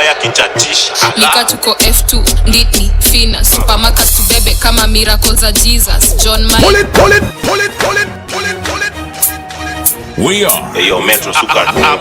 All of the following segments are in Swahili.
kabaya kichatisha. Nika tuko F2, nditni, fina, supermarket kubebe kama miracle za Jesus. John May. Pull it. We are Eyo Metro Sugar down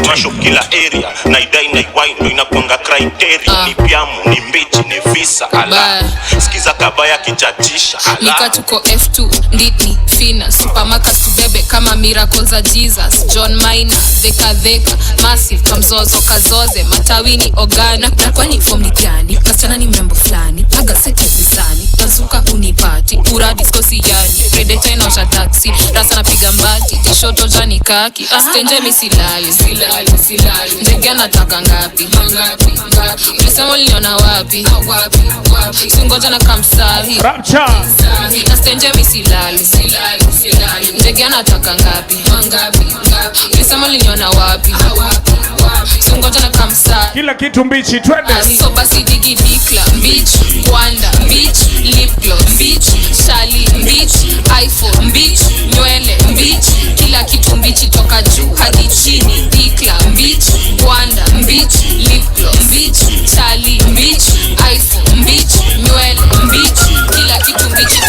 masho kila area. Naidai naiwine ndo inakuanga criteria. Ni piamu, ni mbichi, ni visa. Ala, sikiza kabaya kichatisha. Nika tuko F2, nditni, fina, supermarket kubebe kama miracle za Jesus. John Maina, dheka, massive, kamzozo kazoze, matawini ogana. Na kwani form ni gani? Kasichana ni mrembo flani, paga seti zisani, tazuka unipati, ura diskosi yani, predator inaosha taxi, rasa napiga mbati, tishoto jani kaki, stenje misilali, ndege anataka ngapi? Ulisema uliniona wapi? Singoja na kamsahi, na stenje misilali, ndege anataka ngapi? Ulisema uliniona wapi? Singoja na kamsahi, kila kitu mbichi, twende. So basi digi dikla, bitch, Wanda, bitch, lip gloss, bitch, shali, bitch, iPhone, bitch, nywele, bitch, kila kitu mbichi toka juu hadi chini. Dikla, bitch, Wanda, bitch, lip gloss, bitch, shali, bitch, iPhone, bitch, nywele, bitch, kila kitu mbichi.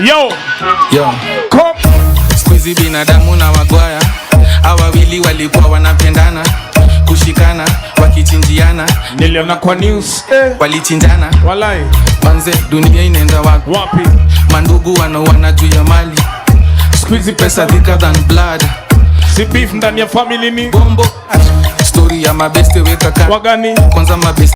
Yo, come. Squeezy binadamu na wagwaya, awawili walikuwa wanapendana, kushikana, wakichinjiana. Niliona kwa news, walichinjana. Walai, manze dunia inaenda wapi? Mandugu wanaoana juu ya mali. Squeezy pesa thicker than blood. Si beef ndani ya family ni bombo. Story ya mabeste weka wagani. Kwanza mabeste